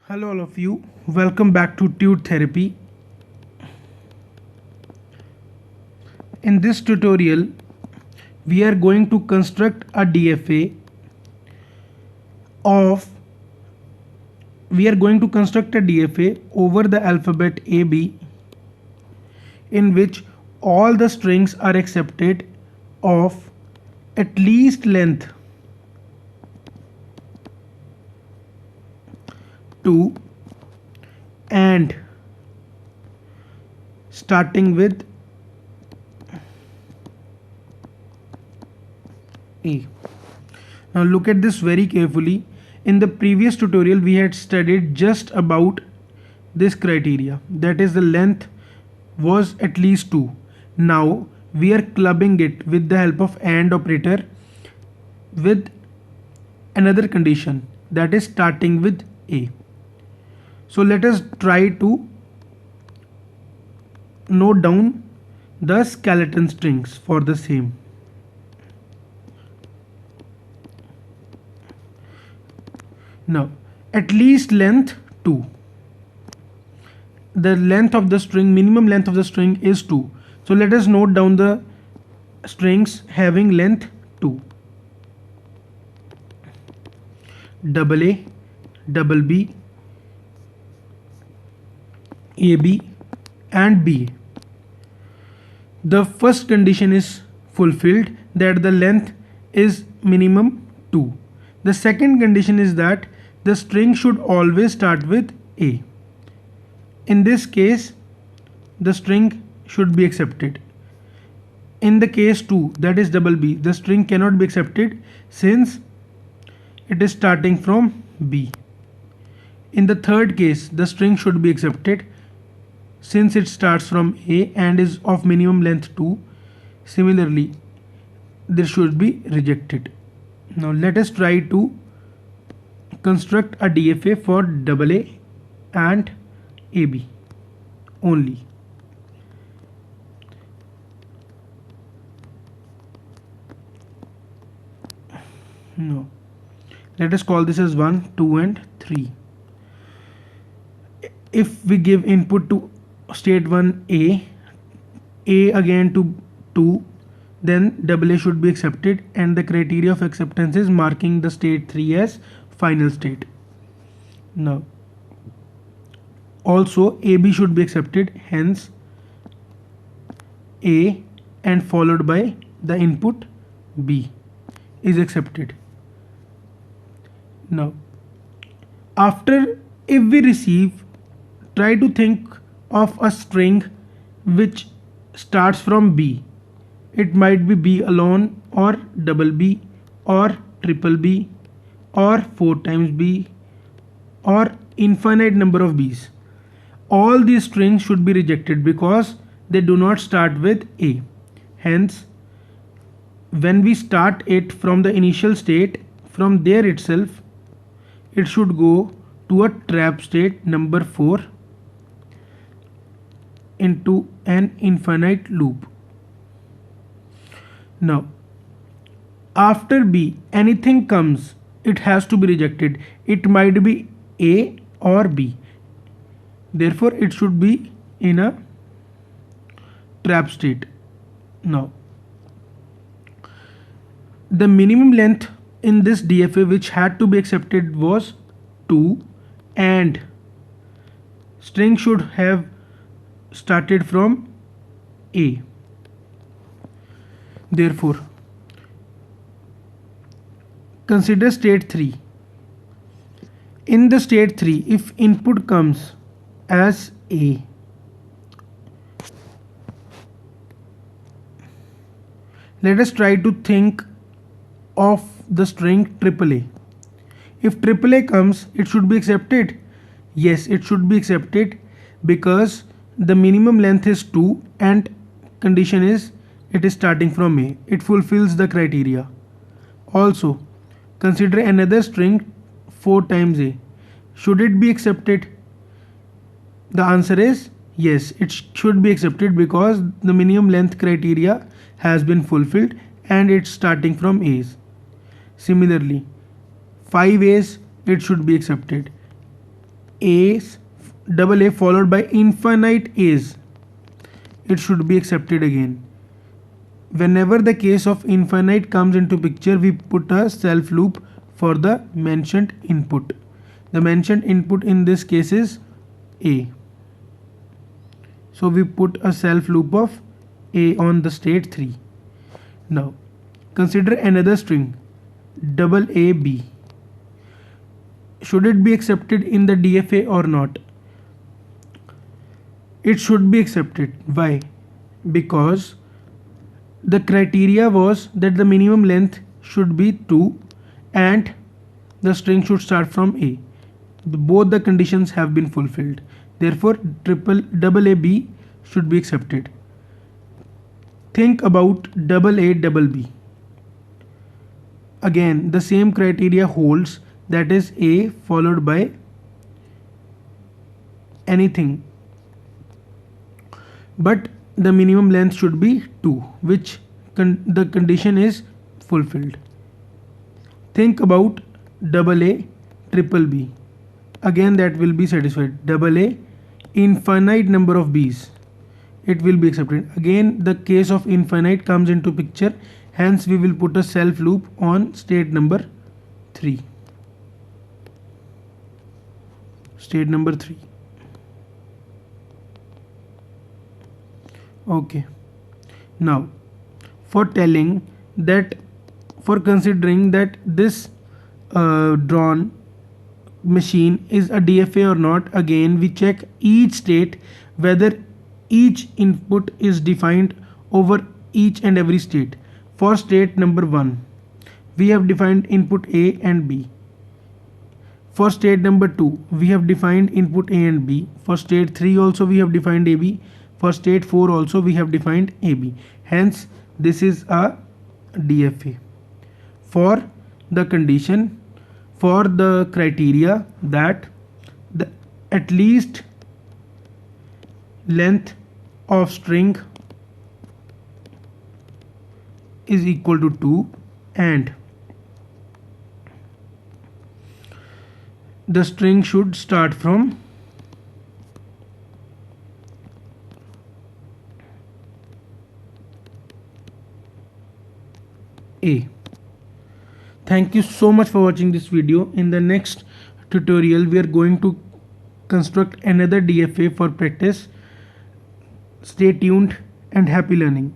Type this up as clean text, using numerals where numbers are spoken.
Hello all of you, welcome back to Tude Therapy. In this tutorial, we are going to construct a DFA of over the alphabet AB in which all the strings are accepted of at least length 2 and starting with A. Now look at this very carefully. In the previous tutorial we had studied just about this criteria, that is the length was at least 2. Now we are clubbing it with the help of AND operator with another condition, that is starting with A. So let us try to note down the skeleton strings for the same. Now at least length 2. The length of the string, minimum length of the string is 2. So let us note down the strings having length 2. Double A, double B, AB and B. The first condition is fulfilled, that the length is minimum 2. The second condition is that the string should always start with A. In this case, the string should be accepted. In the case 2, that is double B, the string cannot be accepted since it is starting from B. In the third case, the string should be accepted since it starts from A and is of minimum length 2. Similarly, this should be rejected. Now let us try to construct a DFA for AA and AB only. No. Let us call this as 1, 2 and 3. If we give input to state 1 A again to 2, then AA should be accepted and the criteria of acceptance is marking the state 3 as final state. Now also AB should be accepted, hence A and followed by the input B is accepted. Now after, if we receive, try to think of a string which starts from B. It might be B alone or double B or triple B or 4 times B or infinite number of B's. All these strings should be rejected because they do not start with A. Hence, when we start it from the initial state, from there itself, it should go to a trap state number 4 into an infinite loop. Now after B, anything comes, it has to be rejected. It might be A or B. Therefore it should be in a trap state. Now the minimum length in this DFA which had to be accepted was 2 and string should have started from A. Therefore consider state 3. In the state 3, if input comes as A, let us try to think of the string AAA. If AAA comes, it should be accepted. Yes, it should be accepted because the minimum length is 2 and condition is it is starting from A. It fulfills the criteria. Also consider another string 4 times A. Should it be accepted? The answer is yes, it should be accepted because the minimum length criteria has been fulfilled and it's starting from A's. Similarly, 5 A's, it should be accepted. A's, double A followed by infinite A's, it should be accepted again. Whenever the case of infinite comes into picture, we put a self loop for the mentioned input. The mentioned input in this case is A. So we put a self loop of A on the state 3. Now consider another string double AB. Should it be accepted in the DFA or not? It should be accepted. Why? Because the criteria was that the minimum length should be 2 and the string should start from A. Both the conditions have been fulfilled. Therefore, double AB should be accepted. Think about double A double B. Again, the same criteria holds, that is A followed by anything, but the minimum length should be 2, which the condition is fulfilled. Think about double A triple B. Again, that will be satisfied. Double A infinite number of B's, it will be accepted. Again, the case of infinite comes into picture, hence we will put a self loop on state number 3. State number 3. Okay. Now for considering that this drawn machine is a DFA or not, again we check each state whether each input is defined over each and every state. For state number 1, we have defined input A and B. For state number 2, we have defined input A and B. For state 3 also we have defined AB. For state 4 also we have defined AB. Hence this is a DFA. For the condition, for the criteria that the at least length of string is equal to 2 and the string should start from A. Thank you so much for watching this video. In the next tutorial we are going to construct another DFA for practice. Stay tuned and happy learning.